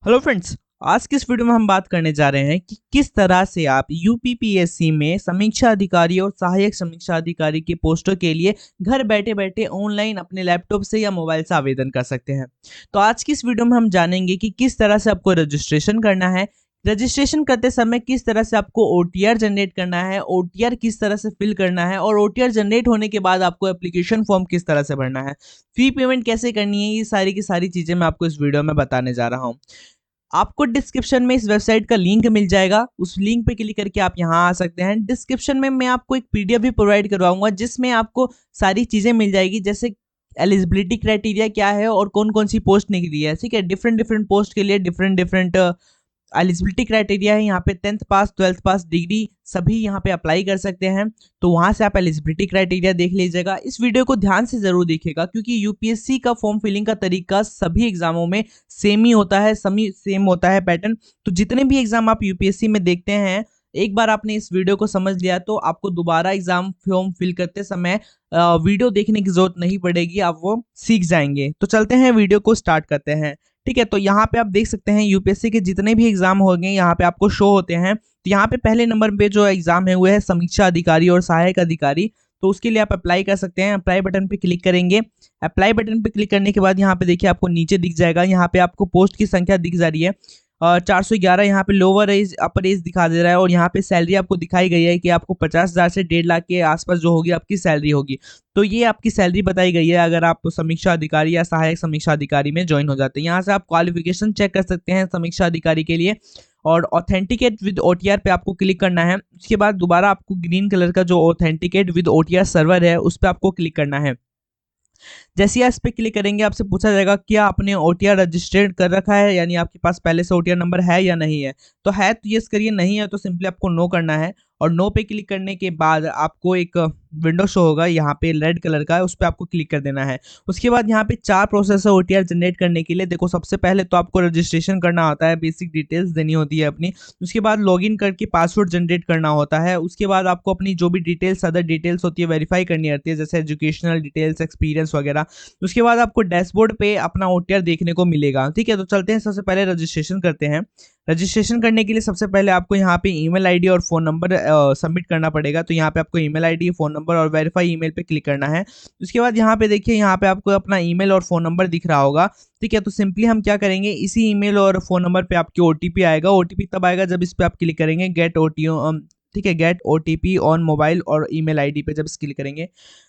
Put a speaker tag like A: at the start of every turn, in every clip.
A: Hello friends. आज की इस वीडियो में हम बात करने जा रहे हैं कि किस तरह से आप यूपीपीएससी में समीक्षा अधिकारी और सहायक समीक्षा अधिकारी के पोस्टों के लिए घर बैठे बैठे ऑनलाइन अपने लैपटॉप से या मोबाइल से आवेदन कर सकते हैं। तो आज की इस वीडियो में हम जानेंगे कि किस तरह से आपको रजिस्ट्रेशन करना है, रजिस्ट्रेशन करते समय किस तरह से आपको ओटीआर जनरेट करना है, ओटीआर किस तरह से फिल करना है और ओटीआर जनरेट होने के बाद आपको एप्लीकेशन फॉर्म किस तरह से भरना है, फी पेमेंट कैसे करनी है। ये सारी की सारी चीजें मैं आपको इस वीडियो में बताने जा रहा हूँ। आपको डिस्क्रिप्शन में इस वेबसाइट का लिंक मिल जाएगा, उस लिंक पे क्लिक करके आप यहाँ आ सकते हैं। डिस्क्रिप्शन में मैं आपको एक पीडीएफ भी प्रोवाइड करवाऊंगा जिसमें आपको सारी चीजें मिल जाएगी, जैसे एलिजिबिलिटी क्राइटेरिया क्या है और कौन कौन सी पोस्ट निकली है। ठीक है, डिफरेंट डिफरेंट पोस्ट के लिए डिफरेंट डिफरेंट एलिजिबिलिटी क्राइटेरिया है। यहाँ पे 10th पास 12th पास डिग्री सभी यहाँ पे अप्लाई कर सकते हैं, तो वहां से आप एलिजिबिलिटी क्राइटेरिया देख लीजिएगा। इस वीडियो को ध्यान से जरूर देखिएगा क्योंकि यूपीएससी का फॉर्म फिलिंग का तरीका सभी एग्जामों में सेम ही होता है, सभी सेम होता है पैटर्न। तो जितने भी एग्जाम आप यूपीएससी में देखते हैं, एक बार आपने इस वीडियो को समझ लिया तो आपको दोबारा एग्जाम फॉर्म फिल करते समय वीडियो देखने की जरूरत नहीं पड़ेगी, आप वो सीख जाएंगे। तो चलते हैं वीडियो को स्टार्ट करते हैं। ठीक है, तो यहाँ पे आप देख सकते हैं यूपीएससी के जितने भी एग्जाम होंगे यहाँ पे आपको शो होते हैं। तो यहाँ पे पहले नंबर पे जो एग्जाम है वो है समीक्षा अधिकारी और सहायक अधिकारी। तो उसके लिए आप अप्लाई कर सकते हैं। अप्लाई बटन पे क्लिक करेंगे। अप्लाई बटन पे क्लिक करने के बाद यहाँ पे देखिए आपको नीचे दिख जाएगा, यहाँ पे आपको पोस्ट की संख्या दिख जा रही है 411। यहाँ पे लोअर एज अपर एज दिखा दे रहा है और यहाँ पे सैलरी आपको दिखाई गई है कि आपको 50,000 से 1.5 लाख के आसपास जो होगी आपकी सैलरी होगी। तो ये आपकी सैलरी बताई गई है अगर आप समीक्षा अधिकारी या सहायक समीक्षा अधिकारी में ज्वाइन हो जाते हैं। यहाँ से आप क्वालिफिकेशन चेक कर सकते हैं समीक्षा अधिकारी के लिए और ऑथेंटिकेट विद ओटीआर पे आपको क्लिक करना है। उसके बाद दोबारा आपको ग्रीन कलर का जो ऑथेंटिकेट विद ओटीआर सर्वर है उस पर आपको क्लिक करना है। जैसे ही आप इस पे क्लिक करेंगे आपसे पूछा जाएगा क्या आपने ओटीआर रजिस्टर्ड कर रखा है, यानी आपके पास पहले से ओटीआर नंबर है या नहीं है। तो है तो यस करिए, नहीं है तो सिंपली आपको नो करना है। और नो पे क्लिक करने के बाद आपको एक विंडो शो होगा यहाँ पे रेड कलर का, उस पर आपको क्लिक कर देना है। उसके बाद यहाँ पे 4 प्रोसेस है ओटीआर जनरेट करने के लिए। देखो, सबसे पहले तो आपको रजिस्ट्रेशन करना होता है, बेसिक डिटेल्स देनी होती है अपनी। उसके बाद लॉगिन करके पासवर्ड जनरेट करना होता है। उसके बाद आपको अपनी जो भी डिटेल्स अदर डिटेल्स होती है वेरीफाई करनी होती है, जैसे एजुकेशनल डिटेल्स, एक्सपीरियंस वगैरह। उसके बाद आपको डैशबोर्ड पे अपना ओटीआर देखने को मिलेगा। ठीक है, तो चलते हैं, सबसे पहले रजिस्ट्रेशन करते हैं। रजिस्ट्रेशन करने के लिए सबसे पहले आपको यहाँ पे ईमेल आईडी और फ़ोन नंबर सबमिट करना पड़ेगा। तो यहाँ पे आपको ईमेल आईडी, फ़ोन नंबर और वेरीफाई ईमेल पे क्लिक करना है। उसके बाद यहाँ पे देखिए, यहाँ पे आपको अपना ईमेल और फ़ोन नंबर दिख रहा होगा। ठीक है, तो सिंपली हम क्या करेंगे, इसी ईमेल और फ़ोन नंबर पे आपकी ओटीपी आएगा। ओटीपी तब आएगा जब इस पे आप क्लिक करेंगे गेट ओटीपी। ठीक है, गेट ओटीपी ऑन मोबाइल और ईमेल आईडी पे जब क्लिक करेंगे।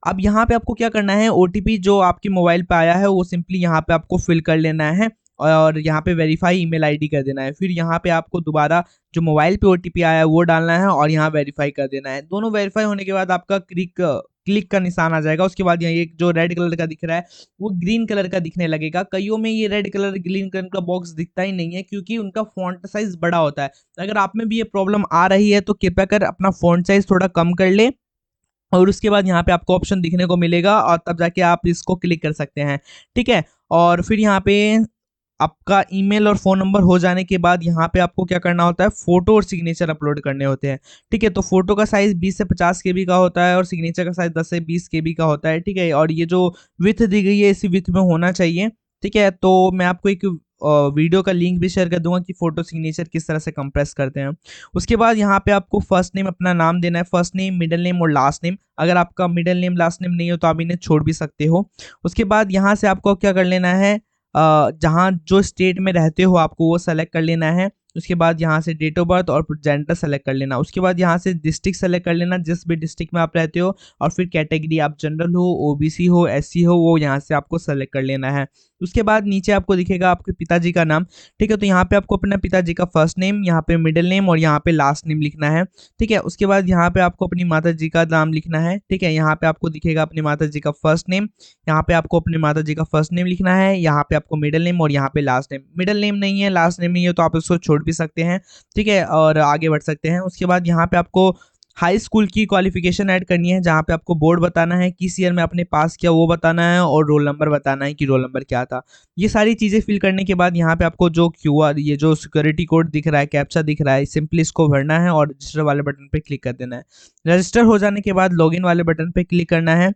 A: अब यहाँ पे आपको क्या करना है, ओटीपी जो आपके मोबाइल पे आया है वो सिंपली यहाँ पे आपको फिल कर लेना है और यहाँ पे वेरीफाई ईमेल आईडी कर देना है। फिर यहाँ पे आपको दोबारा जो मोबाइल पे ओटीपी आया है वो डालना है और यहाँ वेरीफाई कर देना है। दोनों वेरीफाई होने के बाद आपका क्लिक का निशान आ जाएगा। उसके बाद यहाँ एक जो रेड कलर का दिख रहा है वो ग्रीन कलर का दिखने लगेगा। कईयों में ये रेड कलर ग्रीन कलर का बॉक्स दिखता ही नहीं है क्योंकि उनका फॉन्ट साइज बड़ा होता है। अगर आप में भी ये प्रॉब्लम आ रही है तो कृपया कर अपना फॉन्ट साइज थोड़ा कम कर ले और उसके बाद यहाँ पे आपको ऑप्शन दिखने को मिलेगा और तब जाके आप इसको क्लिक कर सकते हैं। ठीक है, और फिर यहाँ पे आपका ईमेल और फ़ोन नंबर हो जाने के बाद यहाँ पे आपको क्या करना होता है, फ़ोटो और सिग्नेचर अपलोड करने होते हैं। ठीक है, तो फ़ोटो का साइज़ 20 से 50 केबी का होता है और सिग्नेचर का साइज़ 10 से 20 केबी का होता है। ठीक है, और ये जो विड्थ दी गई है इसी विड्थ में होना चाहिए। ठीक है, तो मैं आपको एक वीडियो का लिंक भी शेयर कर दूंगा कि फ़ोटो सिग्नेचर किस तरह से कंप्रेस करते हैं। उसके बाद यहाँ पे आपको फर्स्ट नेम अपना नाम देना है, फर्स्ट नेम, मिडिल नेम और लास्ट नेम। अगर आपका मिडिल नेम लास्ट नेम नहीं हो तो आप इन्हें छोड़ भी सकते हो। उसके बाद यहाँ से आपको क्या कर लेना है, जहाँ जो स्टेट में रहते हो आपको वो सेलेक्ट कर लेना है। उसके बाद यहाँ से डेट ऑफ बर्थ और जेंडर सेलेक्ट कर लेना। उसके बाद यहाँ से डिस्ट्रिक्ट सेलेक्ट कर लेना, जिस भी डिस्ट्रिक्ट में आप रहते हो। और फिर कैटेगरी आप जनरल हो, ओबीसी हो, एससी हो, वो यहाँ से आपको सेलेक्ट कर लेना है। उसके बाद नीचे आपको दिखेगा आपके पिताजी का नाम। ठीक है, तो यहाँ पे आपको अपना पिताजी का फर्स्ट नेम, यहाँ पे मिडिल नेम और यहाँ पे लास्ट नेम लिखना है। ठीक है, उसके बाद यहाँ पे आपको अपनी माता जी का नाम लिखना है। ठीक है, यहाँ पे आपको दिखेगा अपनी माता जी का फर्स्ट नेम, यहाँ पे आपको अपने माता जी का फर्स्ट नेम लिखना है, यहाँ पे आपको मिडिल नेम और यहाँ पे लास्ट नेम। मिडिल नेम नहीं है, लास्ट नेम नहीं है तो आप उसको छोड़ भी सकते हैं। ठीक है, और आगे बढ़ सकते हैं। उसके बाद यहाँ पे आपको हाई स्कूल की क्वालिफिकेशन ऐड करनी है, जहाँ पे आपको बोर्ड बताना है, किस ईयर में आपने पास किया वो बताना है और रोल नंबर बताना है कि रोल नंबर क्या था। ये सारी चीज़ें फिल करने के बाद यहाँ पे आपको जो क्यूआर, ये जो सिक्योरिटी कोड दिख रहा है, कैप्चा दिख रहा है, सिंपली इसको भरना है और रजिस्टर वाले बटन पे क्लिक कर देना है। रजिस्टर हो जाने के बाद लॉगिन वाले बटन पे क्लिक करना है।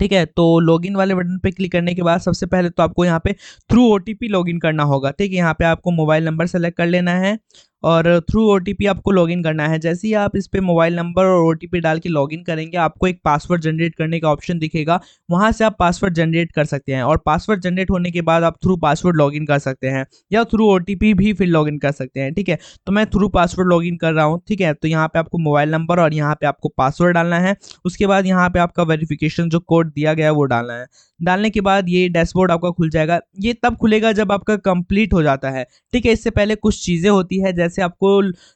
A: ठीक है। तो लॉगिन वाले बटन पे क्लिक करने के बाद सबसे पहले तो आपको यहाँ पे थ्रू ओटीपी लॉगिन करना होगा। ठीक है, यहाँ पे आपको मोबाइल नंबर सेलेक्ट कर लेना है और थ्रू ओटीपी आपको लॉगिन करना है। जैसे ही आप इस पे मोबाइल नंबर और ओटीपी डाल के लॉगिन करेंगे, आपको एक पासवर्ड जनरेट करने का ऑप्शन दिखेगा, वहाँ से आप पासवर्ड जनरेट कर सकते हैं और पासवर्ड जनरेट होने के बाद आप थ्रू पासवर्ड लॉगिन कर सकते हैं या थ्रू ओटीपी भी फिर लॉगिन कर सकते हैं। ठीक है, तो मैं थ्रू पासवर्ड लॉगिन कर रहा हूँ। ठीक है, तो यहाँ पे आपको मोबाइल नंबर और यहाँ पे आपको पासवर्ड डालना है। उसके बाद यहाँ पे आपका वेरिफिकेशन जो कोड दिया गया है वो डालना है। डालने के बाद ये डैशबोर्ड आपका खुल जाएगा। ये तब खुलेगा जब आपका कंप्लीट हो जाता है। ठीक है, इससे पहले कुछ चीज़ें होती है, जैसे आपको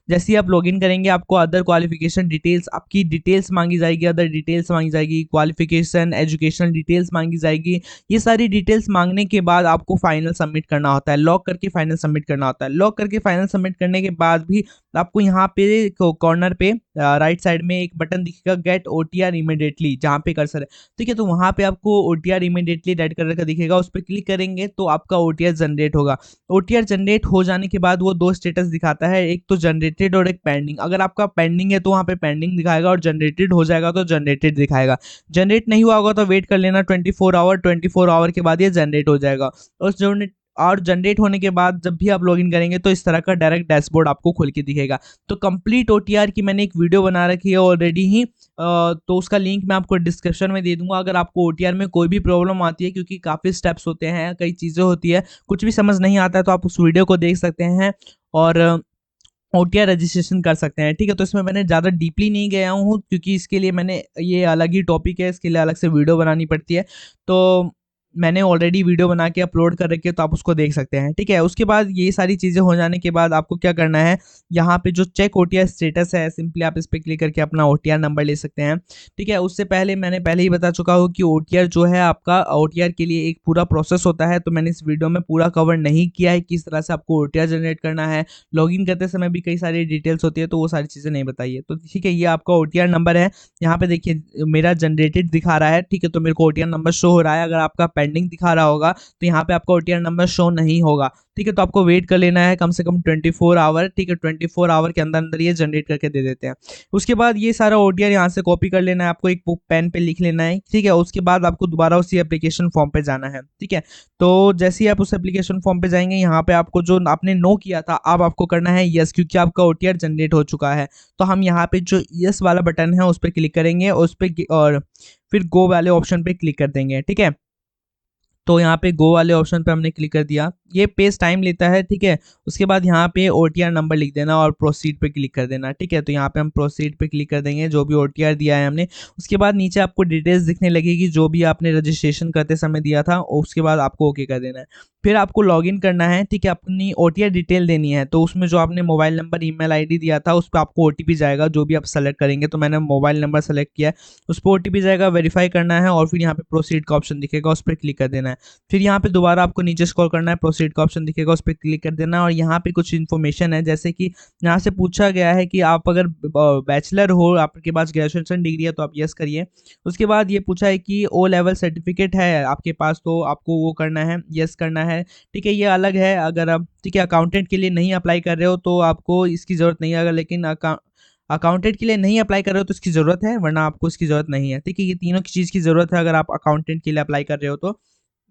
A: जैसे ही आप लॉगिन करेंगे आपको अदर क्वालिफिकेशन डिटेल्स, आपकी डिटेल्स मांगी जाएगी, अदर डिटेल्स मांगी जाएगी, क्वालिफिकेशन एजुकेशनल डिटेल्स मांगी जाएगी। ये सारी डिटेल्स मांगने के बाद आपको फाइनल सबमिट करना होता है, लॉक करके फाइनल सबमिट करना होता है। लॉक करके फाइनल सबमिट करने के बाद भी आपको यहाँ पे कॉर्नर पे राइट साइड में एक बटन दिखेगा, गेट ओटीआर इमीडिएटली, जहाँ पे कर्सर है। ठीक है, तो वहाँ पे आपको ओटीआर इमीडिएटली रेड कलर का दिखेगा, उस पर क्लिक करेंगे तो आपका ओटीआर जनरेट होगा। ओटीआर जनरेट हो जाने के बाद वो दो स्टेटस दिखाता है, एक तो जनरेटेड और एक पेंडिंग। अगर आपका पेंडिंग है तो वहाँ पे पेंडिंग दिखाएगा और जनरेटेड हो जाएगा तो जनरेटेड दिखाएगा। जनरेट नहीं हुआ होगा तो वेट कर लेना 24 आवर के बाद ये जनरेट हो जाएगा। और जनरेट होने के बाद जब भी आप लॉगिन करेंगे तो इस तरह का डायरेक्ट डैशबोर्ड आपको खुल के दिखेगा। तो कंप्लीट ओटीआर की मैंने एक वीडियो बना रखी है ऑलरेडी ही, तो उसका लिंक मैं आपको डिस्क्रिप्शन में दे दूंगा। अगर आपको ओटीआर में कोई भी प्रॉब्लम आती है, क्योंकि काफ़ी स्टेप्स होते हैं, कई चीज़ें होती है, कुछ भी समझ नहीं आता है, तो आप उस वीडियो को देख सकते हैं और ओटीआर रजिस्ट्रेशन कर सकते हैं। ठीक है, तो इसमें मैंने ज़्यादा डीपली नहीं गया हूँ, क्योंकि इसके लिए मैंने, ये अलग ही टॉपिक है, इसके लिए अलग से वीडियो बनानी पड़ती है। तो मैंने ऑलरेडी वीडियो बना के अपलोड कर रखी है, तो आप उसको देख सकते हैं। ठीक है, उसके बाद ये सारी चीज़ें हो जाने के बाद आपको क्या करना है, यहाँ पे जो चेक ओटीआर स्टेटस है, सिंपली आप इस पर क्लिक करके अपना ओटीआर नंबर ले सकते हैं। ठीक है, उससे पहले मैंने पहले ही बता चुका हूँ कि ओटीआर जो है आपका, ओटीआर के लिए एक पूरा प्रोसेस होता है, तो मैंने इस वीडियो में पूरा कवर नहीं किया है किस तरह से आपको ओटीआर जनरेट करना है। लॉगिन करते समय भी कई सारी डिटेल्स होती है, तो वो सारी चीज़ें नहीं बताई है। तो ठीक है, ये आपका ओटीआर नंबर है। यहाँ पे देखिए मेरा जनरेटेड दिखा रहा है। ठीक है, तो मेरे को ओटीआर नंबर शो हो रहा है। अगर आपका पेंडिंग दिखा रहा होगा तो यहाँ पे आपका ओटीआर नंबर शो नहीं होगा। ठीक है, तो आपको वेट कर लेना है कम से कम 24 आवर। ठीक है, 24 आवर के अंदर अंदर ये जनरेट करके दे देते हैं। उसके बाद ये सारा ओटीआर यहाँ से कॉपी कर लेना है, आपको एक पेन पे लिख लेना है। ठीक है, उसके बाद आपको दोबारा उसी एप्लीकेशन फॉर्म पे जाना है। ठीक है, तो जैसे ही आप उस एप्लीकेशन फॉर्म पे जाएंगे, यहाँ पे आपको जो आपने नो किया था, अब आपको करना है यस, क्योंकि आपका ओटीआर जनरेट हो चुका है। तो हम यहाँ पे जो यस वाला बटन है उस पर क्लिक करेंगे और उस पर और फिर गो वाले ऑप्शन पे क्लिक कर देंगे। ठीक है, तो यहाँ पे गो वाले ऑप्शन पे हमने क्लिक कर दिया। ये पेज टाइम लेता है। ठीक है, उसके बाद यहाँ पे ओटीआर नंबर लिख देना और प्रोसीड पे क्लिक कर देना। ठीक है, तो यहाँ पे हम प्रोसीड पे क्लिक कर देंगे, जो भी ओटीआर दिया है हमने। उसके बाद नीचे आपको डिटेल्स दिखने लगेगी, जो भी आपने रजिस्ट्रेशन करते समय दिया था, और उसके बाद आपको ओके कर देना है। फिर आपको लॉगिन करना है। ठीक है, अपनी ओटीआर डिटेल देनी है, तो उसमें जो आपने मोबाइल नंबर ईमेल आईडी दिया था उस पर आपको ओटीपी जाएगा, जो भी आप सेलेक्ट करेंगे। तो मैंने मोबाइल नंबर सेलेक्ट किया है, उस पर ओटीपी जाएगा, वेरीफाई करना है और फिर यहाँ पे प्रोसीड का ऑप्शन दिखेगा, उस पर क्लिक कर देना है। फिर यहाँ पे दोबारा आपको नीचे स्क्रॉल करना है, प्रोसीड का ऑप्शन दिखेगा, उस पर क्लिक कर देना है। और यहाँ पे कुछ इन्फॉर्मेशन है, जैसे कि यहाँ से पूछा गया है कि आप अगर बैचलर हो, आपके पास ग्रेजुएशन डिग्री है, तो आप यस करिए। उसके बाद ये पूछा है कि ओ लेवल सर्टिफिकेट है आपके पास, तो आपको वो करना है, यस करना है। ठीक है, ये अलग है। अगर आप, ठीक है, अकाउंटेंट के लिए नहीं अप्लाई कर रहे हो तो आपको इसकी ज़रूरत नहीं है। अगर लेकिन अकाउंटेंट के लिए नहीं अप्लाई कर रहे हो तो इसकी ज़रूरत है, वरना आपको इसकी ज़रूरत नहीं है। ठीक है, ये तीनों की चीज़ की ज़रूरत है अगर आप अकाउंटेंट के लिए अप्लाई कर रहे हो तो।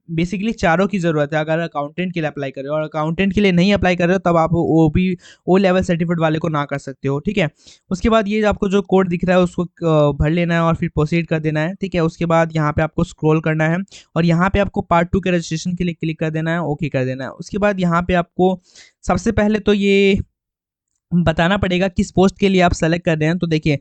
A: बेसिकली चारों की ज़रूरत है अगर अकाउंटेंट के लिए अप्लाई कर रहे हो, और अकाउंटेंट के लिए नहीं अप्लाई कर रहे हो तब आप वो भी ओ लेवल सर्टिफिकेट वाले को ना कर सकते हो। ठीक है, उसके बाद ये आपको जो कोड दिख रहा है उसको भर लेना है और फिर प्रोसीड कर देना है। ठीक है, उसके बाद यहाँ पे आपको स्क्रॉल करना है और यहाँ पे आपको पार्ट 2 के रजिस्ट्रेशन के लिए क्लिक कर देना है, ओके कर देना है। उसके बाद यहाँ पे आपको सबसे पहले तो ये बताना पड़ेगा किस पोस्ट के लिए आप सेलेक्ट कर रहे हैं। तो देखिए,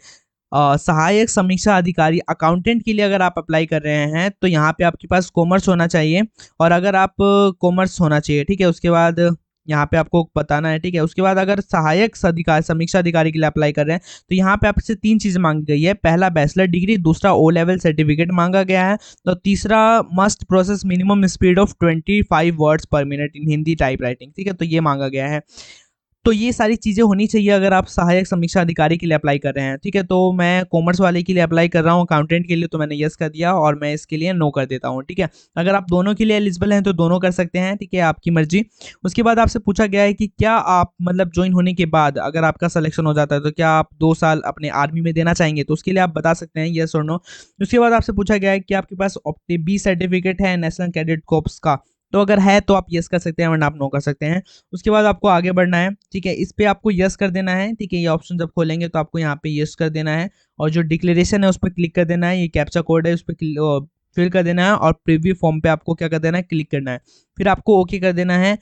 A: सहायक समीक्षा अधिकारी अकाउंटेंट के लिए अगर आप अप्लाई कर रहे हैं तो यहाँ पे आपके पास कॉमर्स होना चाहिए, और अगर आप कॉमर्स होना चाहिए। ठीक है, उसके बाद यहाँ पे आपको बताना है। ठीक है, उसके बाद अगर सहायक समीक्षा अधिकारी के लिए अप्लाई कर रहे हैं तो यहाँ पे आपसे 3 चीज़ें मांगी गई है। पहला बैचलर डिग्री, दूसरा ओ लेवल सर्टिफिकेट मांगा गया है, तो तीसरा must process minimum speed of 25 words पर minute in Hindi type writing. ठीक है, तो ये मांगा गया है। तो ये सारी चीज़ें होनी चाहिए अगर आप सहायक समीक्षा अधिकारी के लिए अप्लाई कर रहे हैं, ठीक है। तो मैं कॉमर्स वाले के लिए अप्लाई कर रहा हूँ, अकाउंटेंट के लिए, तो मैंने यस कर दिया और मैं इसके लिए नो कर देता हूँ, ठीक है। अगर आप दोनों के लिए एलिजिबल हैं तो दोनों कर सकते हैं, ठीक है, आपकी मर्जी। उसके बाद आपसे पूछा गया है कि क्या आप मतलब ज्वाइन होने के बाद अगर आपका सिलेक्शन हो जाता है तो क्या आप 2 साल अपने आर्मी में देना चाहेंगे, तो उसके लिए आप बता सकते हैं यस और नो। उसके बाद आपसे पूछा गया है कि आपके पास बी सर्टिफिकेट है नेशनल कैडेट कॉर्प्स का, तो अगर है तो आप यस कर सकते हैं वरना आप नो कर सकते हैं। उसके बाद आपको आगे बढ़ना है, ठीक है, इस पे आपको यस कर देना है, ठीक है। ये ऑप्शन जब खोलेंगे तो आपको यहाँ पे यस कर देना है और जो डिक्लेरेशन है उस पर क्लिक कर देना है, ये कैप्चा कोड है उस पर फिल कर देना है और प्रीव्यू फॉर्म पे आपको क्या कर देना है, क्लिक करना है। फिर आपको ओके कर देना है,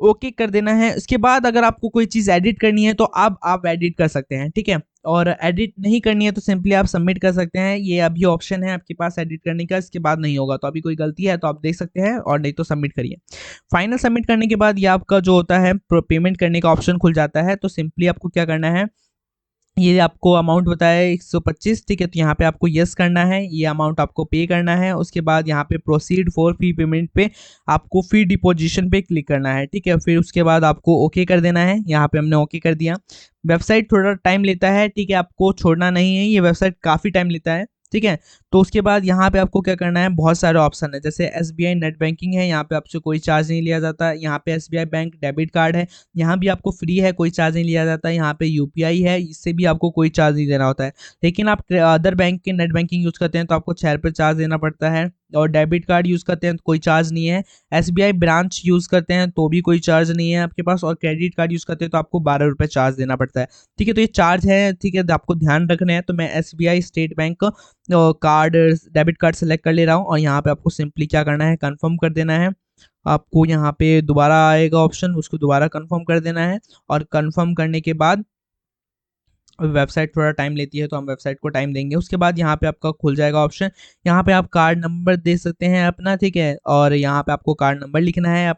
A: ओके कर देना है। उसके बाद अगर आपको कोई चीज़ एडिट करनी है तो अब आप एडिट कर सकते हैं, ठीक है। और एडिट नहीं करनी है तो सिंपली आप सबमिट कर सकते हैं, ये अभी ऑप्शन है आपके पास एडिट करने का, इसके बाद नहीं होगा। तो अभी कोई गलती है तो आप देख सकते हैं और नहीं तो सबमिट करिए। फाइनल सबमिट करने के बाद ये आपका जो होता है पेमेंट करने का ऑप्शन खुल जाता है। तो सिंपली आपको क्या करना है, ये आपको अमाउंट बताया है 125, ठीक है। तो यहाँ पे आपको यस करना है, ये अमाउंट आपको पे करना है। उसके बाद यहाँ पे प्रोसीड फॉर फी पेमेंट पे आपको फी डिपोजिशन पे क्लिक करना है, ठीक है। फिर उसके बाद आपको ओके कर देना है, यहाँ पे हमने ओके कर दिया। वेबसाइट थोड़ा टाइम लेता है, ठीक है, आपको छोड़ना नहीं है, ये वेबसाइट काफ़ी टाइम लेता है, ठीक है। तो उसके बाद यहाँ पे आपको क्या करना है, बहुत सारे ऑप्शन है, जैसे SBI नेट बैंकिंग है, यहाँ पे आपसे कोई चार्ज नहीं लिया जाता। यहाँ पे SBI बैंक डेबिट कार्ड है, यहाँ भी आपको फ्री है, कोई चार्ज नहीं लिया जाता। यहाँ पे UPI है, इससे भी आपको कोई चार्ज नहीं देना होता है। लेकिन आप अदर बैंक के नेट बैंकिंग यूज़ करते हैं तो आपको 6 रुपये चार्ज देना पड़ता है। और डेबिट कार्ड यूज़ करते हैं तो कोई चार्ज नहीं है। SBI ब्रांच यूज़ करते हैं तो भी कोई चार्ज नहीं है आपके पास। और क्रेडिट कार्ड यूज़ करते हैं तो आपको 12 रुपये चार्ज देना पड़ता है, ठीक है। तो ये चार्ज है, ठीक है, आपको ध्यान रखना है। तो मैं SBI state bank card debit card select कर ले रहा हूँ और यहाँ पे आपको सिंपली क्या करना है, कंफर्म कर देना है। आपको यहाँ पे दोबारा आएगा ऑप्शन, उसको दोबारा कंफर्म कर देना है। और कंफर्म करने के बाद वेबसाइट थोड़ा टाइम लेती है तो हम वेबसाइट को टाइम देंगे। उसके बाद यहाँ पे आपका खुल जाएगा ऑप्शन, यहाँ पे आप कार्ड नंबर दे सकते हैं अपना, ठीक है। और यहाँ पे आपको कार्ड नंबर लिखना है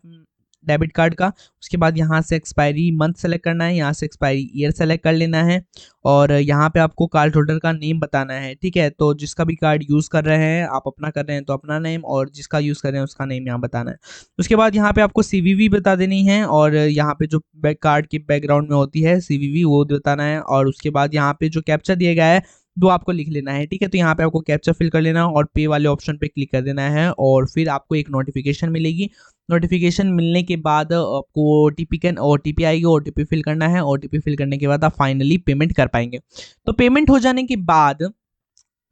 A: डेबिट कार्ड का। उसके बाद यहाँ से एक्सपायरी मंथ सेलेक्ट करना है, यहाँ से एक्सपायरी ईयर सेलेक्ट कर लेना है। और यहाँ पे आपको कार्ड होल्डर का नेम बताना है, ठीक है। तो जिसका भी कार्ड यूज़ कर रहे हैं, आप अपना कर रहे हैं तो अपना नेम, और जिसका यूज़ कर रहे हैं उसका नेम यहाँ बताना है। उसके बाद यहाँ पे आपको CVV बता देनी है और यहाँ पे जो कार्ड की बैकग्राउंड में होती है CVV वो बताना है। और उसके बाद यहाँ पे जो कैप्चा दिया गया है वो आपको लिख लेना है, ठीक है। तो यहाँ पे आपको कैप्चा फिल कर लेना और पे वाले ऑप्शन पे क्लिक कर देना है और फिर आपको एक नोटिफिकेशन मिलेगी। नोटिफिकेशन मिलने के बाद आपको OTP आएगी, OTP फिल करना है। OTP फिल करने के बाद आप फाइनली पेमेंट कर पाएंगे। तो पेमेंट हो जाने के बाद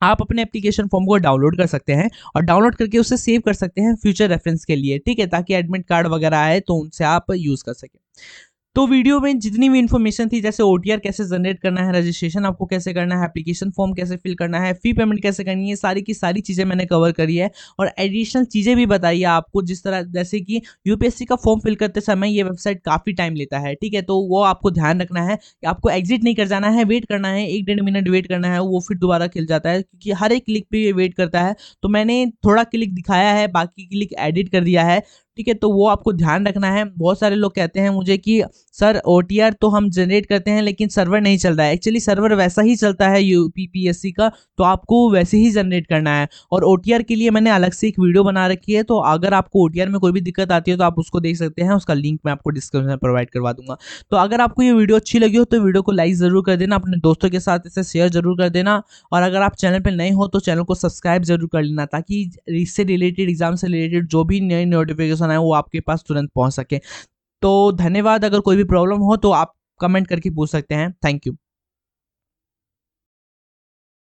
A: आप अपने एप्लीकेशन फॉर्म को डाउनलोड कर सकते हैं और डाउनलोड करके उसे सेव कर सकते हैं फ्यूचर रेफरेंस के लिए, ठीक है, ताकि एडमिट कार्ड वगैरह आए तो उनसे आप यूज़ कर सकें। तो वीडियो में जितनी भी इन्फॉर्मेशन थी, जैसे OTR कैसे जनरेट करना है, रजिस्ट्रेशन आपको कैसे करना है, एप्लीकेशन फॉर्म कैसे फिल करना है, फी पेमेंट कैसे करनी है, सारी की सारी चीज़ें मैंने कवर करी है। और एडिशनल चीज़ें भी बताई है आपको, जिस तरह जैसे कि UPSC का फॉर्म फिल करते समय ये वेबसाइट काफ़ी टाइम लेता है, ठीक है। तो वो आपको ध्यान रखना है कि आपको एग्जिट नहीं कर जाना है, वेट करना है, 1-1.5 मिनट वेट करना है, वो फिर दोबारा खिल जाता है क्योंकि हर एक क्लिक पे ये वेट करता है। तो मैंने थोड़ा क्लिक दिखाया है, बाकी क्लिक एडिट कर दिया है, ठीक है। तो वो आपको ध्यान रखना है। बहुत सारे लोग कहते हैं मुझे कि सर OTR तो हम जनरेट करते हैं लेकिन सर्वर नहीं चल रहा है। एक्चुअली सर्वर वैसा ही चलता है UPPSC का, तो आपको वैसे ही जनरेट करना है। और OTR के लिए मैंने अलग से एक वीडियो बना रखी है, तो अगर आपको OTR में कोई भी दिक्कत आती है तो आप उसको देख सकते हैं, उसका लिंक मैं आपको डिस्क्रिप्शन में प्रोवाइड करवा दूंगा। तो अगर आपको ये वीडियो अच्छी लगी हो तो वीडियो को लाइक ज़रूर कर देना, अपने दोस्तों के साथ इसे शेयर जरूर कर देना। और अगर आप चैनल पर नए हो तो चैनल को सब्सक्राइब जरूर कर लेना, ताकि इससे रिलेटेड, एग्जाम से रिलेटेड जो भी नई नोटिफिकेशन है वो आपके पास तुरंत पहुंच सके। तो धन्यवाद। अगर कोई भी प्रॉब्लम हो तो आप कमेंट करके पूछ सकते हैं। Thank you.